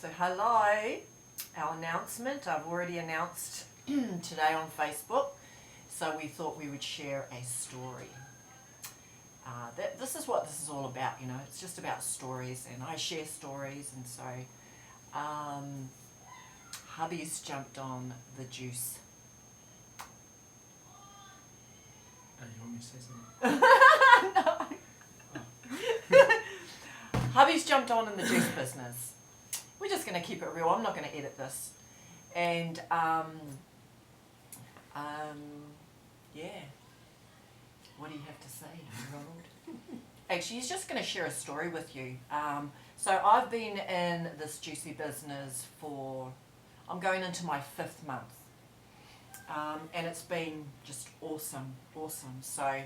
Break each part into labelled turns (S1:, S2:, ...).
S1: So hello, our announcement. I've already announced today on Facebook. So we thought we would share a story. This is what this is all about, you know. It's just about stories, and I share stories. And so Hubby's jumped on the juice.
S2: You want me to say something?
S1: No. Hubby's jumped on in the juice business. We're just going to keep it real. I'm not going to edit this. And yeah. What do you have to say, Ronald? Actually, he's just going to share a story with you. So I've been in this juicy business I'm going into my 5th month. And it's been just awesome. So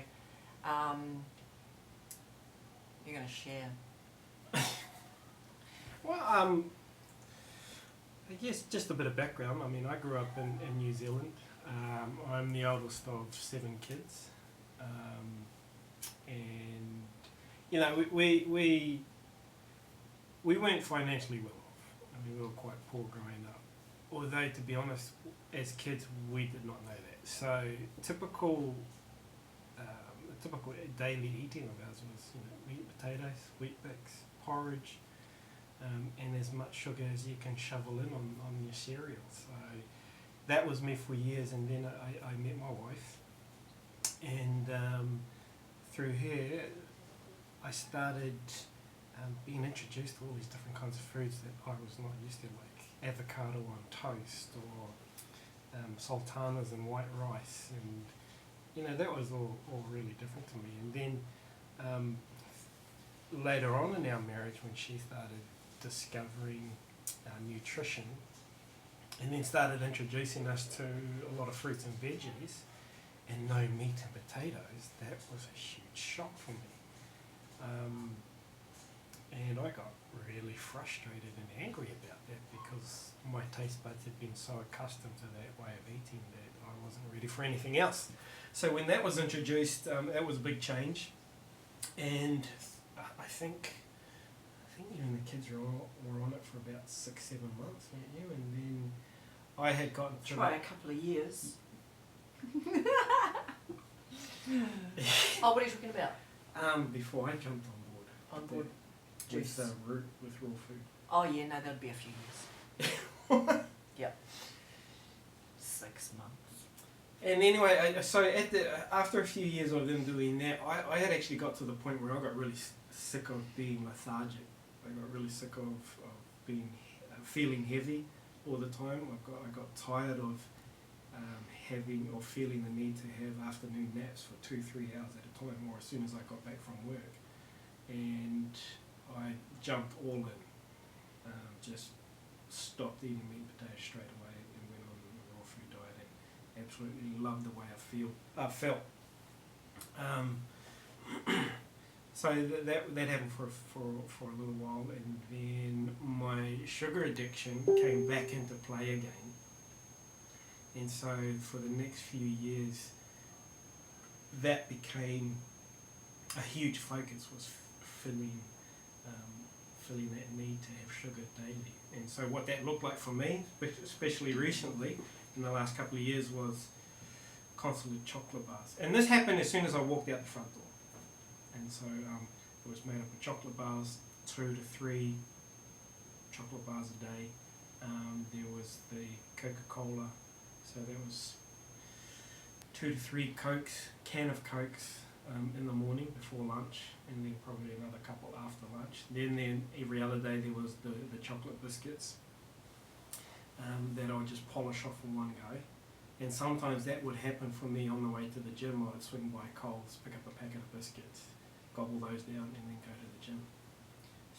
S1: you're going to share.
S2: Well, I guess just a bit of background. I mean, I grew up in New Zealand. I'm the oldest of 7 kids. And, you know, we weren't financially well off. I mean, we were quite poor growing up. Although, to be honest, as kids, we did not know that. So, typical daily eating of ours was, you know, meat, potatoes, wheat bix, porridge, and as much sugar as you can shovel in on your cereal. So that was me for years, and then I met my wife, and through her I started being introduced to all these different kinds of foods that I was not used to, like avocado on toast or sultanas and white rice, and you know, that was all really different to me. And then later on in our marriage, when she started discovering nutrition and then started introducing us to a lot of fruits and veggies and no meat and potatoes, that was a huge shock for me. And I got really frustrated and angry about that because my taste buds had been so accustomed to that way of eating that I wasn't ready for anything else. So when that was introduced, that was a big change. And I think you and the kids were on it for about 6-7 months, weren't you? And then I had gotten to
S1: Try a couple of years. Oh, what are you talking about?
S2: before I jumped on board.
S1: Juice.
S2: With raw food.
S1: Oh yeah, no, that'd be a few years. Yep. 6 months.
S2: And anyway, after a few years of them doing that, I had actually got to the point where I got really sick of being lethargic. I got really sick of being feeling heavy all the time. I got tired of having or feeling the need to have afternoon naps for 2-3 hours at a time, or as soon as I got back from work. And I jumped all in, just stopped eating meat and potatoes straight away and went on a raw food diet and absolutely loved the way I felt. So that happened for a little while, and then my sugar addiction came back into play again. And so for the next few years, that became a huge focus, was filling that need to have sugar daily. And so what that looked like for me, especially recently, in the last couple of years, was constantly chocolate bars. And this happened as soon as I walked out the front door. And so it was made up of chocolate bars, 2 to 3 chocolate bars a day. There was the Coca-Cola, so there was 2 to 3 Cokes, can of Cokes in the morning before lunch, and then probably another couple after lunch. Then every other day there was the chocolate biscuits that I would just polish off in one go. And sometimes that would happen for me on the way to the gym. I'd swing by Coles, pick up a packet of biscuits, gobble those down, and then go to the gym.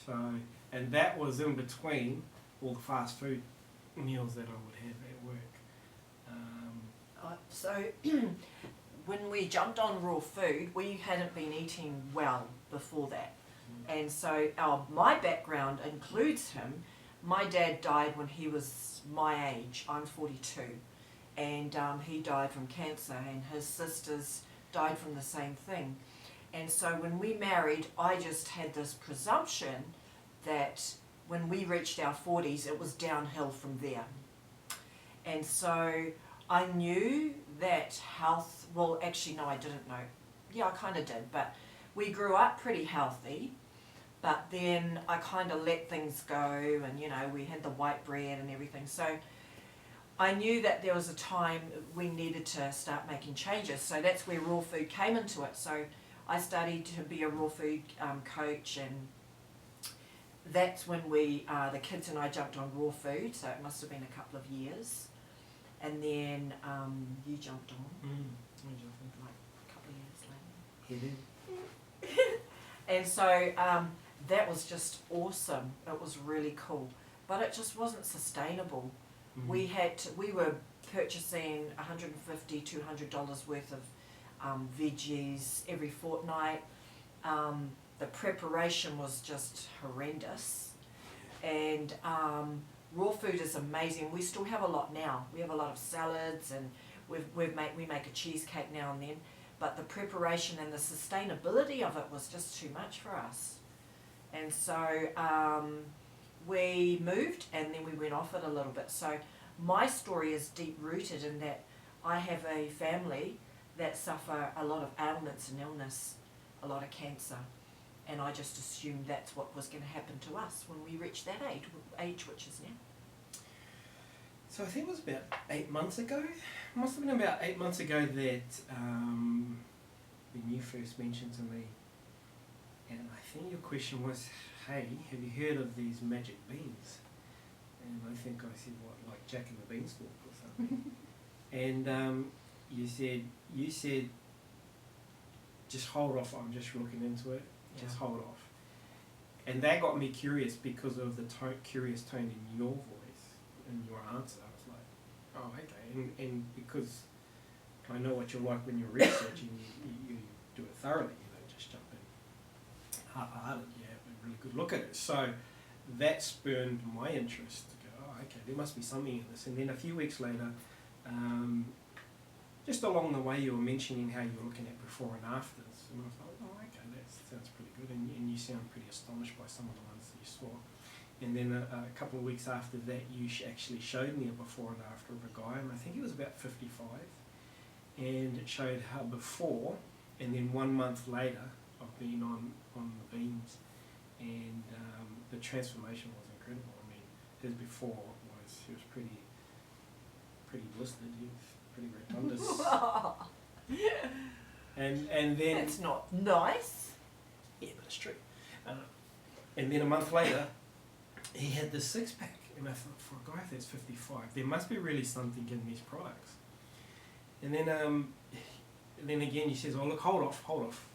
S2: So, and that was in between all the fast food meals that I would have at work.
S1: So when we jumped on raw food, we hadn't been eating well before that. And so my background includes him. My dad died when he was my age. I'm 42. And he died from cancer, and his sisters died from the same thing. And so when we married, I just had this presumption that when we reached our 40s, it was downhill from there. And so I knew that health, well, actually, no, I didn't know. Yeah, I kind of did, but we grew up pretty healthy. But then I kind of let things go, and you know, we had the white bread and everything. So I knew that there was a time we needed to start making changes. So that's where raw food came into it. So I studied to be a raw food coach, and that's when the kids and I jumped on raw food. So it must have been a couple of years. And then you jumped on, like a couple of years later. And so that was just awesome. It was really cool, but it just wasn't sustainable. We were purchasing $150, $200 worth of veggies every fortnight. The preparation was just horrendous, and raw food is amazing. We still have a lot now. We have a lot of salads, and we make a cheesecake now and then. But the preparation and the sustainability of it was just too much for us. And so we moved, and then we went off it a little bit. So my story is deep rooted in that I have a family that suffer a lot of ailments and illness, a lot of cancer. And I just assumed that's what was going to happen to us when we reached that age which is now.
S2: So I think it was about 8 months ago. Must have been about 8 months ago that when you first mentioned to me, and I think your question was, hey, have you heard of these magic beans? And I think I said, what, like Jack and the Beanstalk or something? And you said, just hold off, I'm just looking into it, just hold off. And that got me curious because of the curious tone in your voice and your answer. I was like, oh, okay. And because I know what you're like when you're researching, you do it thoroughly, you don't just jump in half-hearted, you have a really good look at it. So that spurned my interest to go, oh, okay, there must be something in this. And then a few weeks later, just along the way you were mentioning how you were looking at before and afters, and I thought, oh, okay, that sounds pretty good, and you sound pretty astonished by some of the ones that you saw. And then a couple of weeks after that, you actually showed me a before and after of a guy, and I think he was about 55, and it showed how before, and then 1 month later of being on the beans, and the transformation was incredible. I mean, his before was, he was pretty blistered, he was pretty rotundous. and then
S1: That's not nice.
S2: yeah, but it's true. And then a month later, he had this six-pack, and I thought, for a guy that's 55, there must be really something in these products. And then again, he says, "Oh, look, hold off.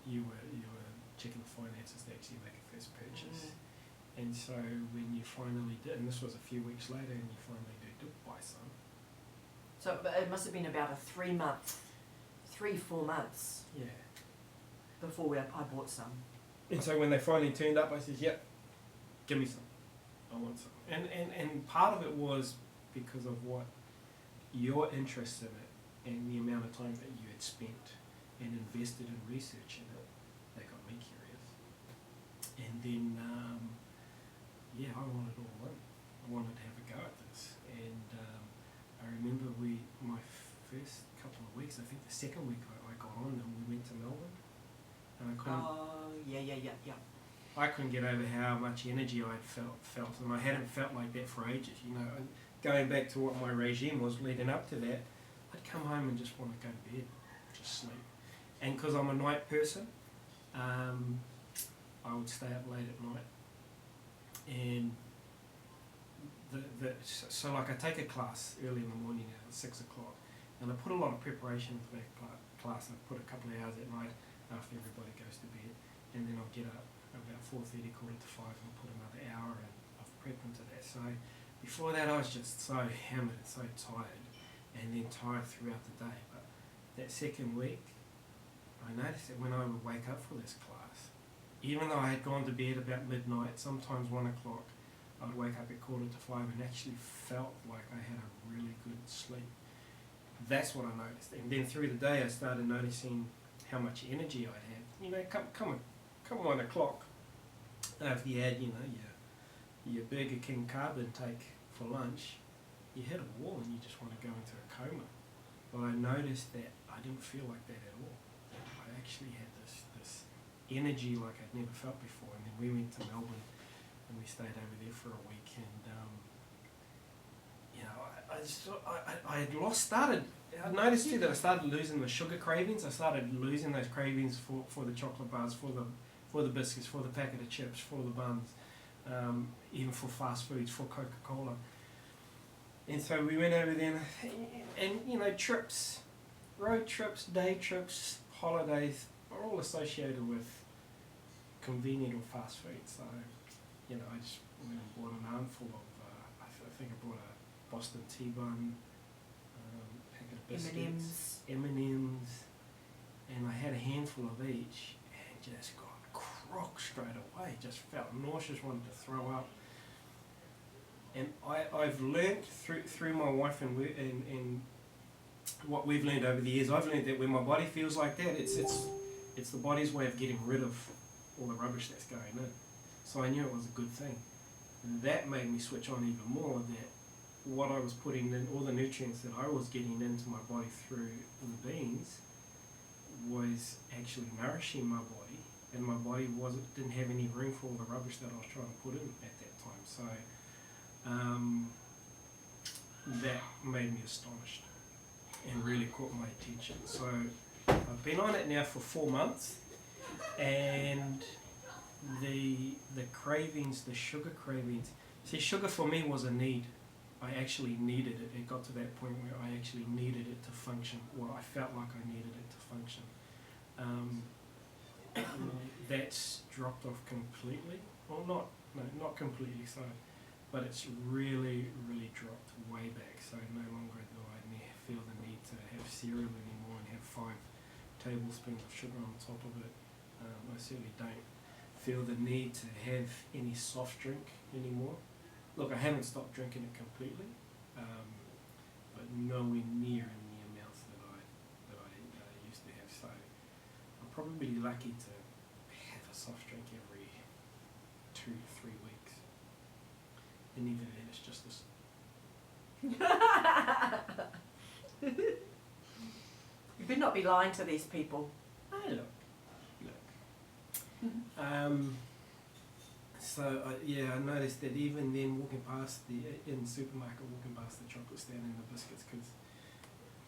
S2: You were checking the finances to actually make a first purchase." And so when you finally did, and this was a few weeks later, and you finally did buy some.
S1: So it must have been about a 3-4 months
S2: Yeah.
S1: before I bought some.
S2: And so when they finally turned up, I said, "Yep, give me some. I want some." And part of it was because of what your interest in it and the amount of time that you had spent and invested in researching it, that got me curious. And then, I wanted it all in. I wanted to have a go at this. And I remember my first couple of weeks, I think the second week I got on, and we went to Melbourne. And I couldn't get over how much energy I felt, and I hadn't felt like that for ages. You know, and going back to what my regime was leading up to that, I'd come home and just want to go to bed, just sleep. And because I'm a night person, I would stay up late at night. And so like I take a class early in the morning at 6 o'clock, and I put a lot of preparation into that class, and I put a couple of hours at night after everybody goes to bed, and then I'll get up about 4:30, 4:45, and I'll put another hour of prep into that. So before that I was just so hammered and so tired, and then tired throughout the day. But that second week, I noticed that when I would wake up for this class, even though I had gone to bed about midnight, sometimes 1 o'clock, I'd wake up at 4:45 and actually felt like I had a really good sleep. That's what I noticed. And then through the day I started noticing how much energy I'd have. You know, come 1 o'clock, if you had, your Burger King carb intake for lunch, you hit a wall and you just want to go into a coma. But I noticed that I didn't feel like that at all. I actually had this energy like I'd never felt before. And then we went to Melbourne and we stayed over there for a week, and I noticed too that I started losing the sugar cravings. I started losing those cravings for the chocolate bars, for the biscuits, for the packet of chips, for the buns, even for fast foods, for Coca-Cola. And so we went over there, and trips, road trips, day trips, holidays are all associated with convenient or fast food. So, I just went and bought an armful of, I think I bought a Boston tea bun, packet of biscuits, M&Ms, and I had a handful of each, and just got crook straight away. Just felt nauseous, wanted to throw up. And I've learnt through my wife and what we've learned over the years. I've learned that when my body feels like that, it's the body's way of getting rid of all the rubbish that's going in. So I knew it was a good thing. And that made me switch on even more, that what I was putting in, all the nutrients that I was getting into my body through the beans, was actually nourishing my body, and my body didn't have any room for all the rubbish that I was trying to put in at that time. So that made me astonished and really caught my attention. So I've been on it now for 4 months, and the cravings, the sugar cravings. See, sugar for me was a need. I actually needed it. It got to that point where I actually needed it to function, or I felt like I needed it to function. That's dropped off completely. Well, not completely, so, but it's really, really dropped way back. So no longer do I feel the need to have cereal anymore and have 5 tablespoons of sugar on top of it. I certainly don't feel the need to have any soft drink anymore. Look, I haven't stopped drinking it completely, but nowhere near in the amounts that I used to have. So I'm probably lucky to have a soft drink every 2 to 3 weeks, and even then it's just this.
S1: You better not be lying to these people.
S2: Oh, look. So I noticed that even then, walking past in the supermarket, walking past the chocolate stand and the biscuits, because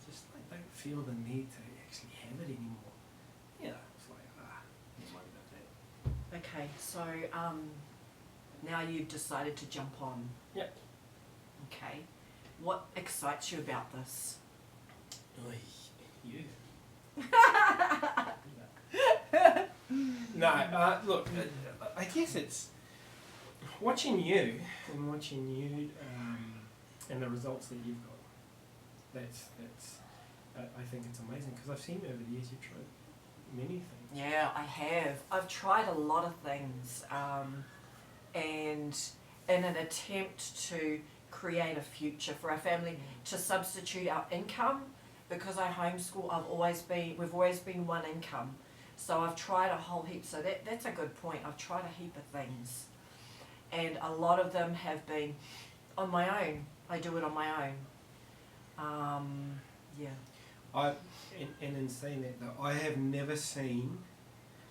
S2: just I don't feel the need to actually have it anymore. Yeah, it's like don't worry about that.
S1: Okay, so now you've decided to jump on.
S2: Yep.
S1: Okay, what excites you about this?
S2: You. No, look, I guess it's watching you and the results that you've got. That's I think it's amazing, because I've seen over the years you've tried many things.
S1: Yeah, I have. I've tried a lot of things, and in an attempt to create a future for our family, to substitute our income, because I homeschool. We've always been one income. So I've tried a whole heap. So that's a good point. I've tried a heap of things, and a lot of them have been on my own. I do it on my own. Yeah.
S2: And in saying that though, I have never seen.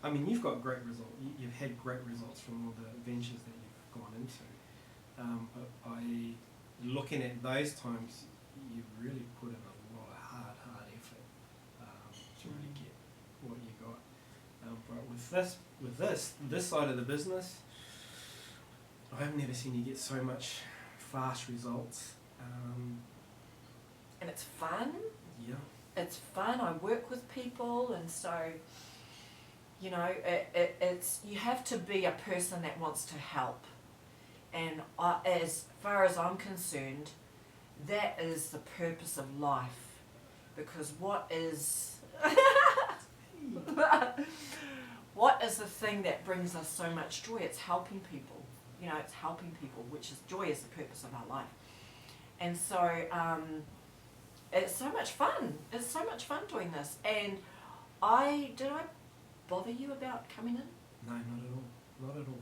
S2: I mean, you've got great results. You've had great results from all the ventures that you've gone into. But looking at those times, you've really put in a lot of hard effort to really get what you got. But with this side of the business, I've never seen you get so much fast results.
S1: And it's fun.
S2: Yeah.
S1: It's fun. I work with people, and so, it's you have to be a person that wants to help. And as far as I'm concerned, that is the purpose of life. Because what is the thing that brings us so much joy? It's helping people. It's helping people, which is joy is the purpose of our life. And so it's so much fun. It's so much fun doing this. And did I bother you about coming in?
S2: No, not at all. Not at all.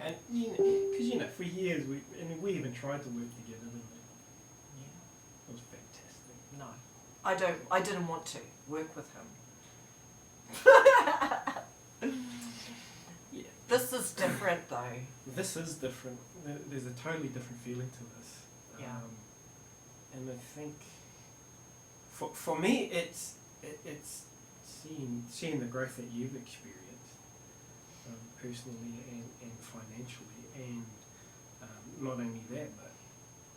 S1: Okay.
S2: And because for years we even tried to work together, didn't we?
S1: Yeah.
S2: It was fantastic.
S1: No. I didn't want to work with him.
S2: Yeah.
S1: This is different though.
S2: This is different. There's a totally different feeling to this.
S1: Yeah.
S2: And I think for me, it's seeing the growth that you've experienced personally and financially, and not only that, but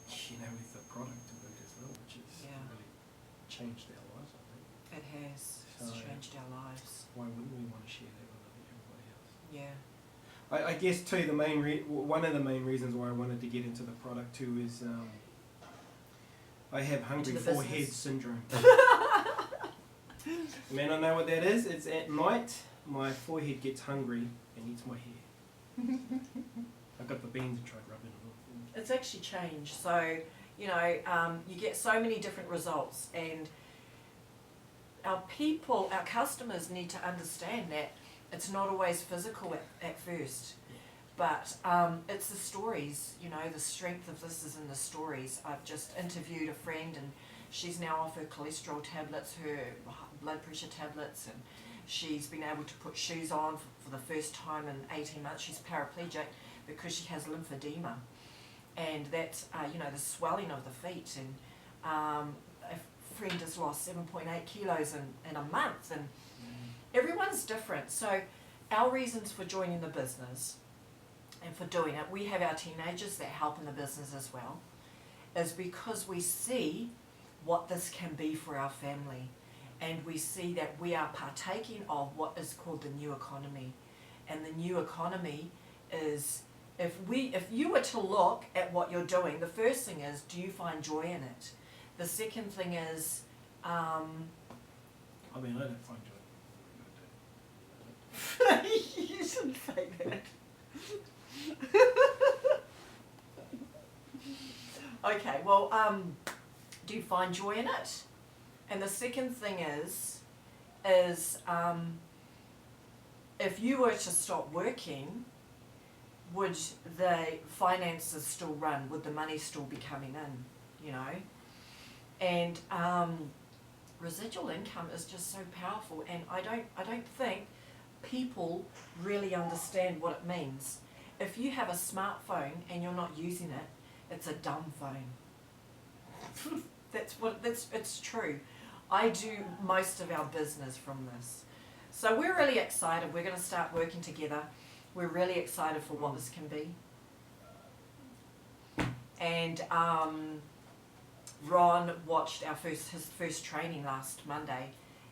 S2: with the product to boot as well, which has really changed our lives, I think.
S1: It has. It's changed our lives.
S2: Why wouldn't we want to share that with everybody else?
S1: Yeah.
S2: I guess too, one of the main reasons why I wanted to get into the product too is I have hungry forehead syndrome. You may not know what that is. It's at night my forehead gets hungry and eats my hair. I got the beans and tried rubbing it off.
S1: It's actually changed. So, you get so many different results, and our customers need to understand that it's not always physical at first, but it's the stories, the strength of this is in the stories. I've just interviewed a friend, and she's now off her cholesterol tablets, her blood pressure tablets, and she's been able to put shoes on for the first time in 18 months. She's paraplegic because she has lymphedema, and that's, the swelling of the feet, and a friend has lost 7.8 kilos in a month, and everyone's different. So our reasons for joining the business and for doing it, we have our teenagers that help in the business as well, is because we see what this can be for our family, and we see that we are partaking of what is called the new economy. And the new economy is, if you were to look at what you're doing, the first thing is, do you find joy in it? The second thing is,
S2: I don't find joy.
S1: you shouldn't say that. Okay, well, do you find joy in it? And the second thing is if you were to stop working, would the finances still run? Would the money still be coming in? And residual income is just so powerful, and I don't think people really understand what it means. If you have a smartphone and you're not using it, it's a dumb phone. It's true. I do most of our business from this. So we're really excited. We're going to start working together. We're really excited for what this can be. And Ron watched his first training last Monday,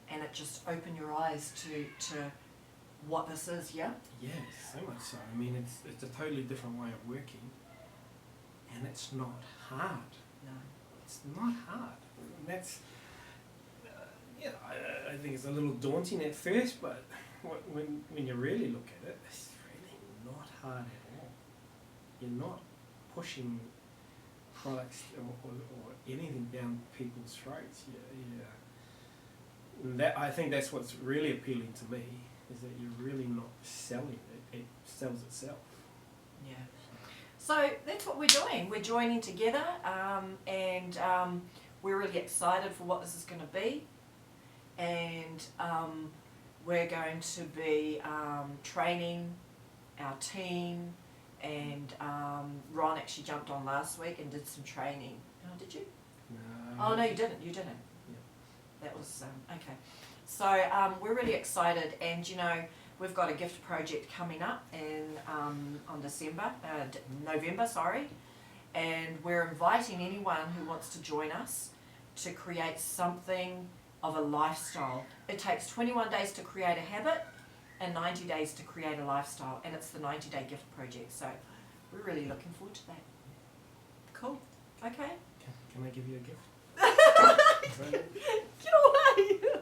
S1: and it just opened your eyes to what this is, yeah?
S2: Yeah, so much so. I mean, it's a totally different way of working, and it's not hard.
S1: No.
S2: It's not hard. And that's, I think it's a little daunting at first, but when you really look at it, it's really not hard at all. You're not pushing products or anything down people's throats. And that, I think that's what's really appealing to me, is that you're really not selling it. It sells itself.
S1: Yeah. So that's what we're doing. We're joining together, and we're really excited for what this is going to be. And we're going to be training our team, and Ron actually jumped on last week and did some training. Oh, did you?
S2: No.
S1: Oh, no, you didn't. You didn't.
S2: Yeah.
S1: That was, okay. So we're really excited, and we've got a gift project coming up on November, sorry, and we're inviting anyone who wants to join us to create something of a lifestyle. It takes 21 days to create a habit and 90 days to create a lifestyle, and it's the 90-day gift project. So we're really looking forward to that. Cool. Okay.
S2: Can I give you a gift?
S1: Get away!